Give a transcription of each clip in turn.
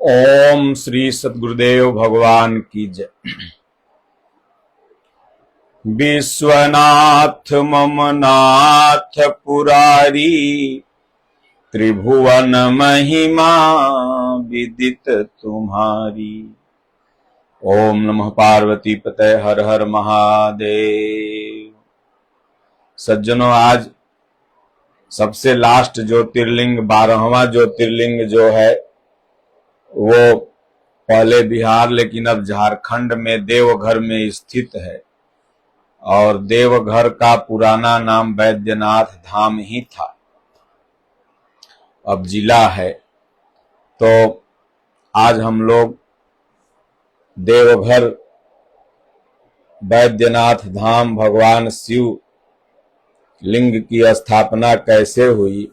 ओम श्री सद्गुरुदेव भगवान की जय। विश्वनाथ मम नाथ पुरारी, त्रिभुवन महिमा विदित तुम्हारी। ओम नमः पार्वती पते हर हर महादेव। सज्जनों, आज सबसे लास्ट ज्योतिर्लिंग 12वां ज्योतिर्लिंग जो है वो पहले बिहार लेकिन अब झारखंड में देवघर में स्थित है। और देवघर का पुराना नाम बैद्यनाथ धाम ही था, अब जिला है। तो आज हम लोग देवघर बैद्यनाथ धाम भगवान शिव लिंग की स्थापना कैसे हुई,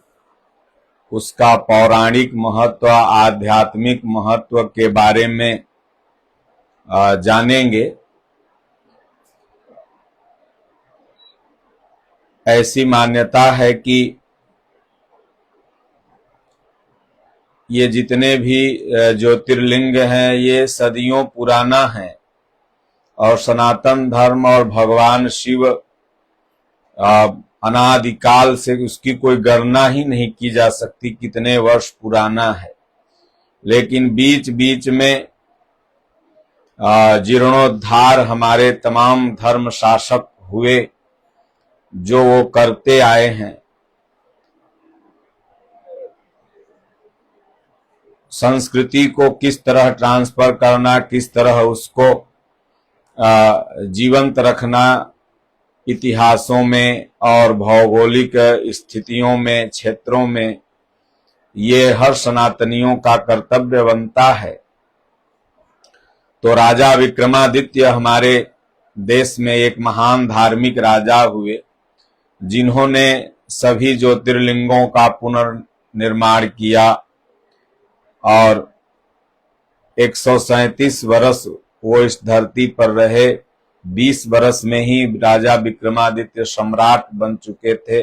उसका पौराणिक महत्व, आध्यात्मिक महत्व के बारे में जानेंगे। ऐसी मान्यता है कि ये जितने भी ज्योतिर्लिंग हैं ये सदियों पुराना है और सनातन धर्म और भगवान शिव अनादिकाल से उसकी कोई गणना ही नहीं की जा सकती कितने वर्ष पुराना है। लेकिन बीच बीच में जीर्णोद्धार हमारे तमाम धर्म शासक हुए जो वो करते आए हैं। संस्कृति को किस तरह ट्रांसफर करना, किस तरह उसको जीवंत रखना, इतिहासों में और भौगोलिक स्थितियों में, क्षेत्रों में, ये हर सनातनियों का कर्तव्य बनता है। तो राजा विक्रमादित्य हमारे देश में एक महान धार्मिक राजा हुए जिन्होंने सभी ज्योतिर्लिंगों का पुनर्निर्माण किया और 137 वर्ष वो इस धरती पर रहे। 20 वर्ष में ही राजा विक्रमादित्य सम्राट बन चुके थे।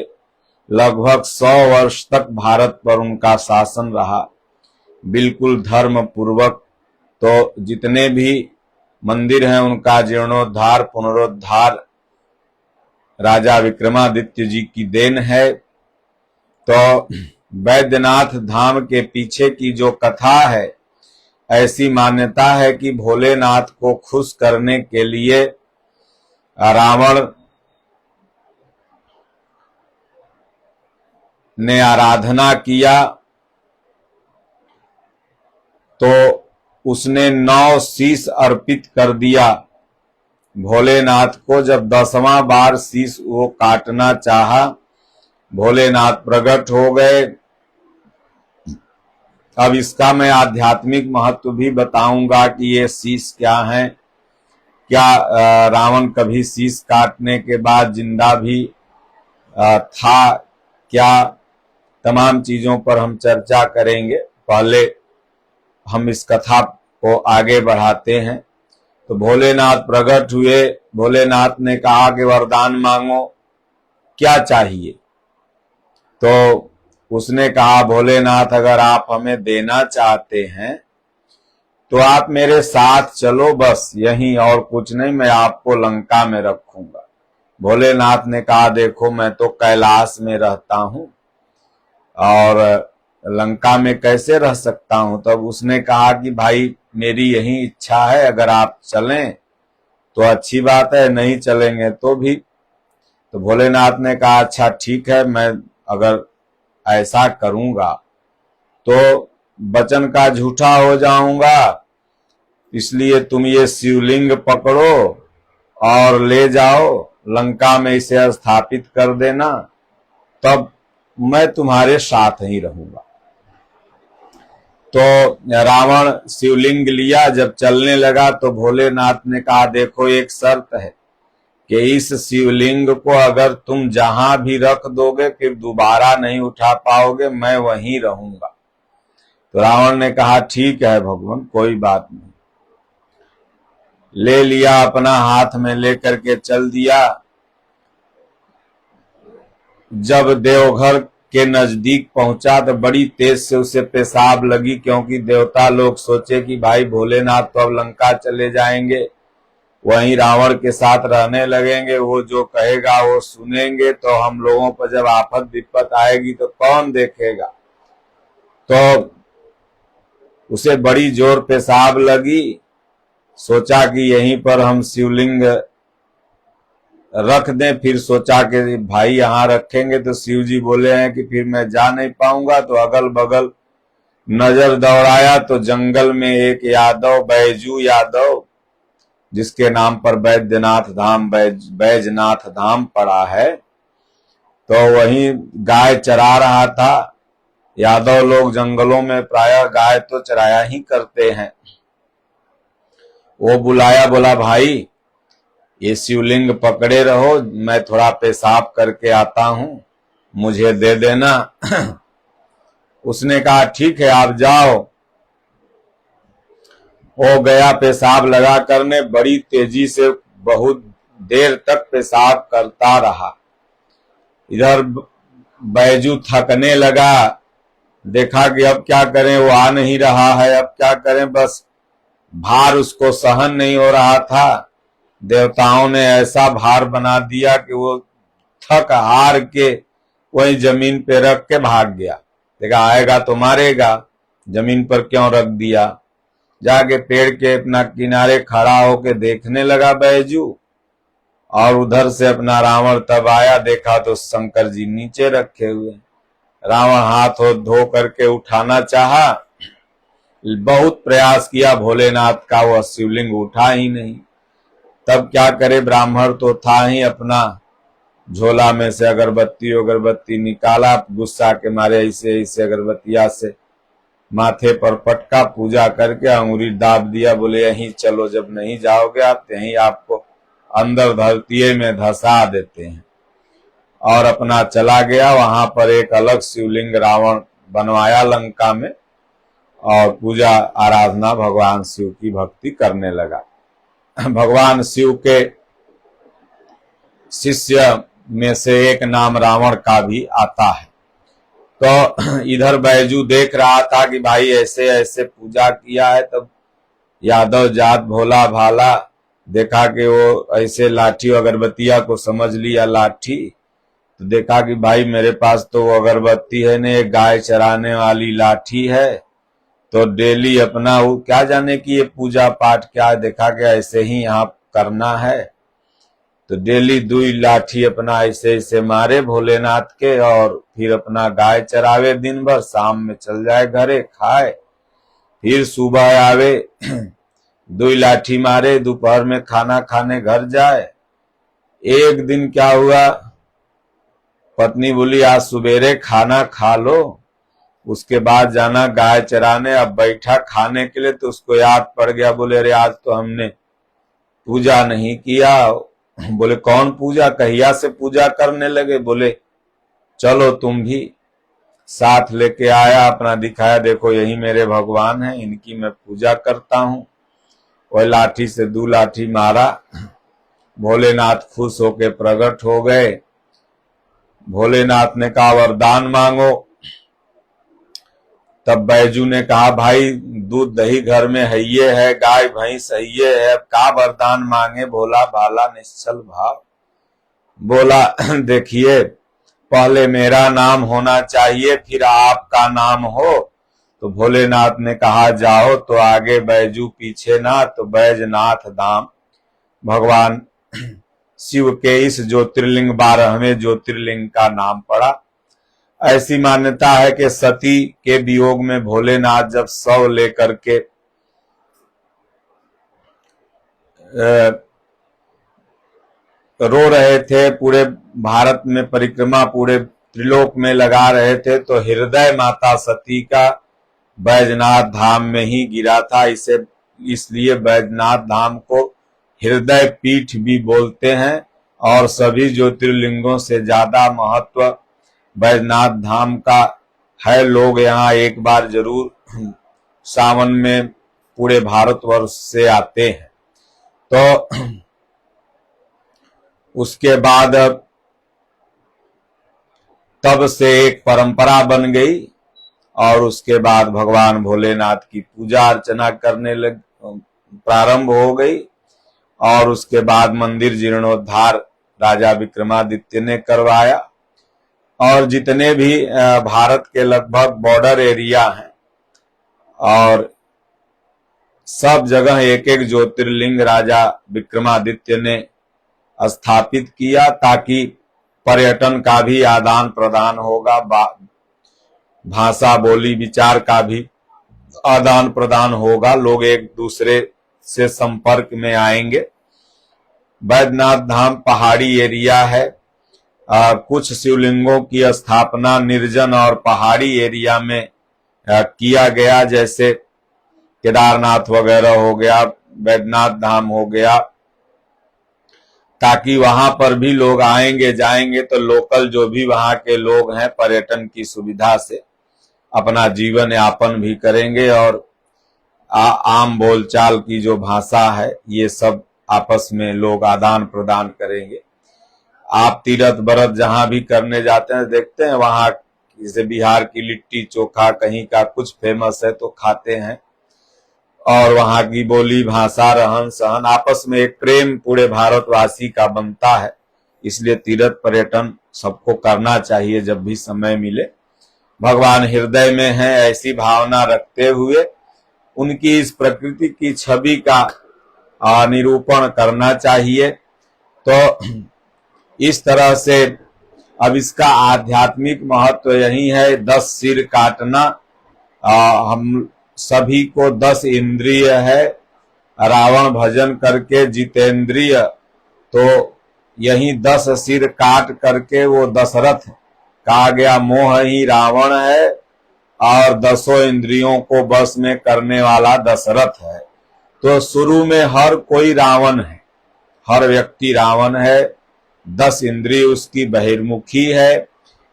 लगभग 100 वर्ष तक भारत पर उनका शासन रहा, बिल्कुल धर्म पूर्वक। तो जितने भी मंदिर हैं उनका जीर्णोद्धार, पुनरुद्धार राजा विक्रमादित्य जी की देन है। तो बैद्यनाथ धाम के पीछे की जो कथा है, ऐसी मान्यता है कि भोलेनाथ को खुश करने के लिए रावण ने आराधना किया तो उसने 9 शीश अर्पित कर दिया भोलेनाथ को। जब 10वां बार शीश वो काटना चाहा, भोलेनाथ प्रकट हो गए। अब इसका मैं आध्यात्मिक महत्व भी बताऊंगा कि ये शीश क्या है। क्या रावण कभी शीश काटने के बाद जिंदा भी था क्या, तमाम चीजों पर हम चर्चा करेंगे। पहले हम इस कथा को आगे बढ़ाते हैं। तो भोलेनाथ प्रकट हुए। भोलेनाथ ने कहा कि वरदान मांगो, क्या चाहिए। तो उसने कहा, भोलेनाथ अगर आप हमें देना चाहते हैं तो आप मेरे साथ चलो, बस यहीं, और कुछ नहीं, मैं आपको लंका में रखूंगा। भोलेनाथ ने कहा, देखो मैं तो कैलाश में रहता हूं और लंका में कैसे रह सकता हूं। तब उसने कहा कि भाई मेरी यही इच्छा है, अगर आप चलें तो अच्छी बात है, नहीं चलेंगे तो भी। तो भोलेनाथ ने कहा, अच्छा ठीक है, मैं अगर ऐसा करूंगा तो वचन का झूठा हो जाऊंगा, इसलिए तुम ये शिवलिंग पकड़ो और ले जाओ लंका में, इसे स्थापित कर देना, तब मैं तुम्हारे साथ ही रहूंगा। तो रावण शिवलिंग लिया। जब चलने लगा तो भोलेनाथ ने कहा, देखो एक शर्त है कि इस शिवलिंग को अगर तुम जहां भी रख दोगे फिर दोबारा नहीं उठा पाओगे, मैं वहीं रहूंगा। तो रावण ने कहा, ठीक है भगवान, कोई बात नहीं। ले लिया, अपना हाथ में लेकर के चल दिया। जब देवघर के नजदीक पहुंचा तो बड़ी तेज से उसे पेशाब लगी, क्योंकि देवता लोग सोचे कि भाई भोलेनाथ तो अब लंका चले जाएंगे, वहीं रावण के साथ रहने लगेंगे, वो जो कहेगा वो सुनेंगे, तो हम लोगों पर जब आफत विपत आएगी तो कौन देखेगा। तो उसे बड़ी जोर पेशाब लगी। सोचा कि यहीं पर हम शिवलिंग रख दें, फिर सोचा कि भाई यहां रखेंगे तो शिव जी बोले हैं कि फिर मैं जा नहीं पाऊंगा। तो अगल बगल नजर दौड़ाया तो जंगल में एक यादव, बैजू यादव, जिसके नाम पर बैद्यनाथ धाम, बैजनाथ धाम पड़ा है, तो वहीं गाय चरा रहा था। यादव लोग जंगलों में प्रायः गाय तो चराया ही करते हैं। वो बुलाया, बोला भाई ये शिवलिंग पकड़े रहो, मैं थोड़ा पेशाब करके आता हूं, मुझे दे देना। उसने कहा ठीक है आप जाओ। वो गया पेशाब लगा करने, बड़ी तेजी से बहुत देर तक पेशाब करता रहा। इधर बैजू थकने लगा, देखा कि अब क्या करें, वो आ नहीं रहा है, अब क्या करें, बस भार उसको सहन नहीं हो रहा था। देवताओं ने ऐसा भार बना दिया कि वो थक हार के वही जमीन पे रख के भाग गया। देखा आएगा तो मारेगा, जमीन पर क्यों रख दिया। जाके पेड़ के अपना किनारे खड़ा होके देखने लगा बैजू, और उधर से अपना रावण तब आया, देखा तो शंकर जी नीचे रखे हुए। रावण हाथ धो करके उठाना चाहा, बहुत प्रयास किया भोलेनाथ का, वह शिवलिंग उठा ही नहीं। तब क्या करे, ब्राह्मण तो था ही, अपना झोला में से अगरबत्ती निकाला, गुस्सा के मारे ऐसे ऐसे अगरबत्तिया से माथे पर पटका, पूजा करके अंगुरी दाब दिया, बोले यहीं चलो, जब नहीं जाओगे आप यहीं आपको अंदर धरती में धंसा देते हैं। और अपना चला गया। वहां पर एक अलग शिवलिंग रावण बनवाया लंका में, और पूजा आराधना भगवान शिव की भक्ति करने लगा। भगवान शिव के शिष्य में से एक नाम रावण का भी आता है। तो इधर बैजू देख रहा था कि भाई ऐसे ऐसे पूजा किया है, तब यादव जात भोला भाला देखा कि वो ऐसे लाठी अगरबत्तिया को समझ लिया लाठी, तो देखा कि भाई मेरे पास तो वो अगरबत्ती है नहीं, एक गाय चराने वाली लाठी है, तो डेली अपना वो क्या जाने कि ये पूजा पाठ क्या, देखा कि ऐसे ही यहाँ करना है, तो डेली दुई लाठी अपना ऐसे ऐसे मारे भोलेनाथ के, और फिर अपना गाय चरावे दिन भर, शाम में चल जाए घरे खाए, फिर सुबह आवे दुई लाठी मारे, दोपहर में खाना खाने घर जाए। एक दिन क्या हुआ, पत्नी बोली आज सुबेरे खाना खा लो, उसके बाद जाना गाय चराने। अब बैठा खाने के लिए तो उसको याद पड़ गया, बोले अरे आज तो हमने पूजा नहीं किया। बोले कौन पूजा, कहिया से पूजा करने लगे। बोले चलो तुम भी। साथ लेके आया, अपना दिखाया, देखो यही मेरे भगवान हैं, इनकी मैं पूजा करता हूं। वह लाठी से 2 लाठी मारा, भोलेनाथ खुश होके प्रकट हो गए। भोलेनाथ ने कहा वरदान मांगो। तब बैजू ने कहा भाई दूध दही घर में हइये है, गाय भैंस हइये है, अब का वरदान मांगे। भोला भाला निश्चल भाव बोला देखिए पहले मेरा नाम होना चाहिए, फिर आपका नाम हो। तो भोलेनाथ ने कहा जाओ, तो आगे बैजू पीछे ना, तो बैजनाथ धाम भगवान शिव के इस ज्योतिर्लिंग 12वें ज्योतिर्लिंग का नाम पड़ा। ऐसी मान्यता है कि सती के वियोग में भोलेनाथ जब शव लेकर के रो रहे थे, पूरे भारत में परिक्रमा पूरे त्रिलोक में लगा रहे थे, तो हृदय माता सती का बैजनाथ धाम में ही गिरा था। इसलिए बैजनाथ धाम को हृदय पीठ भी बोलते हैं, और सभी ज्योतिर्लिंगों से ज्यादा महत्व बैजनाथ धाम का है। लोग यहाँ एक बार जरूर सावन में पूरे भारतवर्ष से आते हैं। तो उसके बाद तब से एक परंपरा बन गई और उसके बाद भगवान भोलेनाथ की पूजा अर्चना करने लग प्रारंभ हो गई। और उसके बाद मंदिर जीर्णोद्धार राजा विक्रमादित्य ने करवाया और जितने भी भारत के लगभग बॉर्डर एरिया हैं और सब जगह एक एक ज्योतिर्लिंग राजा विक्रमादित्य ने स्थापित किया ताकि पर्यटन का भी आदान प्रदान होगा, भाषा बोली विचार का भी आदान प्रदान होगा, लोग एक दूसरे से संपर्क में आएंगे। बैद्यनाथ धाम पहाड़ी एरिया है, कुछ शिवलिंगों की स्थापना निर्जन और पहाड़ी एरिया में किया गया, जैसे केदारनाथ वगैरह हो गया, बैद्यनाथ धाम हो गया, ताकि वहां पर भी लोग आएंगे जाएंगे तो लोकल जो भी वहां के लोग हैं पर्यटन की सुविधा से अपना जीवन यापन भी करेंगे और आम बोलचाल की जो भाषा है ये सब आपस में लोग आदान प्रदान करेंगे। आप तीरथ व्रत जहां भी करने जाते हैं देखते हैं वहां जैसे बिहार की लिट्टी चोखा कहीं का कुछ फेमस है तो खाते हैं और वहां की बोली भाषा रहन सहन आपस में एक प्रेम पूरे भारतवासी का बनता है। इसलिए तीर्थ पर्यटन सबको करना चाहिए जब भी समय मिले। भगवान हृदय में है ऐसी भावना रखते हुए उनकी इस प्रकृति की छवि का निरूपण करना चाहिए। तो इस तरह से अब इसका आध्यात्मिक महत्व यही है। 10 सिर काटना, हम सभी को 10 इंद्रिय है, रावण भजन करके जितेंद्रिय, तो यही 10 सिर काट करके वो दशरथ कहा गया मोह ही रावण है और 10 इंद्रियों को बस में करने वाला दशरथ है। तो शुरू में हर कोई रावण है, हर व्यक्ति रावण है, 10 इंद्रिय उसकी बहिर्मुखी है।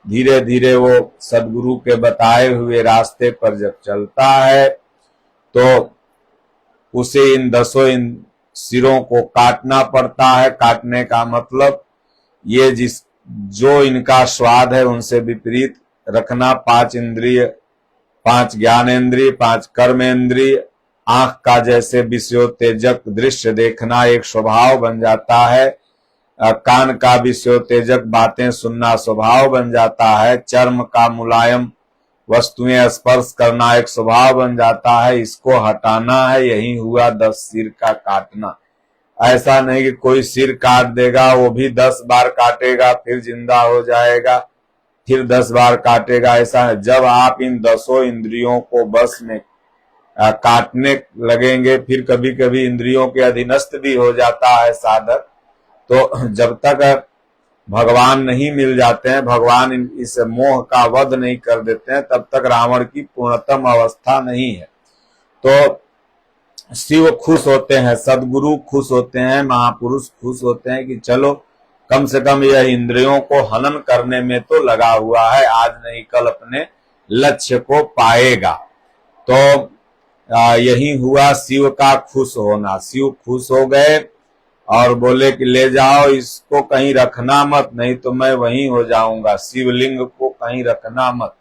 धीरे धीरे वो सदगुरु के बताए हुए रास्ते पर जब चलता है तो उसे इन 10 सिरों को काटना पड़ता है। काटने का मतलब ये जो इनका स्वाद है उनसे विपरीत रखना। 5 इंद्रिय, 5 ज्ञानेंद्रिय, 5 कर्मेंद्रिय, आंख का जैसे विषयोत्तेजक दृश्य देखना एक स्वभाव बन जाता है, कान का विषयोत्तेजक बातें सुनना स्वभाव बन जाता है, चर्म का मुलायम वस्तुएं स्पर्श करना एक स्वभाव बन जाता है। इसको हटाना है, यही हुआ 10 सिर का काटना। ऐसा नहीं कि कोई सिर काट देगा वो भी 10 बार काटेगा फिर जिंदा हो जाएगा, फिर 10 बार काटेगा, ऐसा है। जब आप इन 10 इंद्रियों को बस में काटने लगेंगे, फिर कभी कभी इंद्रियों के अधीनस्थ भी हो जाता है साधक। तो जब तक भगवान नहीं मिल जाते हैं, भगवान इस मोह का वध नहीं कर देते हैं, तब तक रावण की पूर्णतम अवस्था नहीं है। तो शिव खुश होते हैं, सदगुरु खुश होते हैं, महापुरुष खुश होते हैं कि चलो कम से कम यह इंद्रियों को हनन करने में तो लगा हुआ है, आज नहीं कल अपने लक्ष्य को पाएगा। तो यही हुआ शिव का खुश होना। शिव खुश हो गए और बोले कि ले जाओ इसको, कहीं रखना मत, नहीं तो मैं वहीं हो जाऊंगा। शिवलिंग को कहीं रखना मत।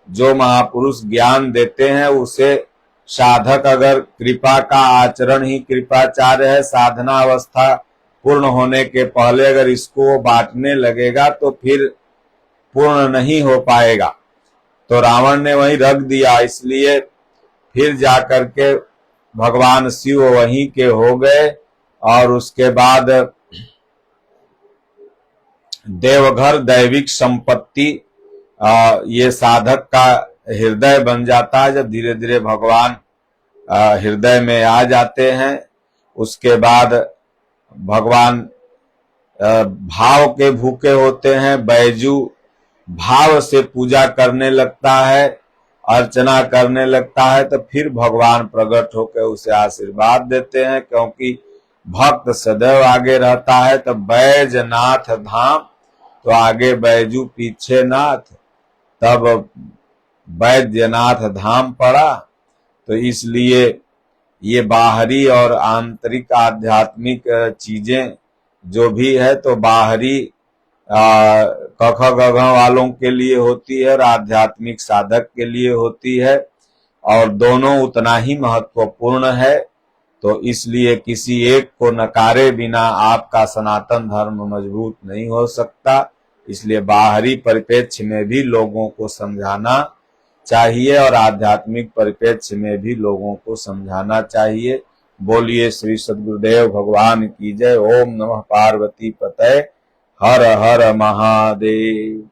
जो महापुरुष ज्ञान देते हैं उसे साधक अगर कृपा का आचरण ही कृपाचार्य है, साधना अवस्था पूर्ण होने के पहले अगर इसको बांटने लगेगा तो फिर पूर्ण नहीं हो पाएगा। तो रावण ने वहीं रख दिया, इसलिए फिर जाकर के भगवान शिव वहीं के हो गए। और उसके बाद देवघर दैविक संपत्ति ये साधक का हृदय बन जाता है। जब धीरे धीरे भगवान हृदय में आ जाते हैं, उसके बाद भगवान भाव के भूखे होते हैं। बैजू भाव से पूजा करने लगता है, अर्चना करने लगता है, तो फिर भगवान प्रकट होकर उसे आशीर्वाद देते हैं, क्योंकि भक्त सदैव आगे रहता है। तो बैजनाथ धाम, तो आगे बैजू पीछे नाथ, तब बैद्यनाथ धाम पड़ा। तो इसलिए ये बाहरी और आंतरिक आध्यात्मिक चीजें जो भी है, तो बाहरी क ख ग घ वालों के लिए होती है और आध्यात्मिक साधक के लिए होती है, और दोनों उतना ही महत्वपूर्ण है। तो इसलिए किसी एक को नकारे बिना आपका सनातन धर्म मजबूत नहीं हो सकता। इसलिए बाहरी परिप्रेक्ष्य में भी लोगों को समझाना चाहिए और आध्यात्मिक परिप्रेक्ष्य में भी लोगों को समझाना चाहिए। बोलिए श्री सद्गुरुदेव भगवान की जय। ओम नमः पार्वती पतये। हर हर महादेव।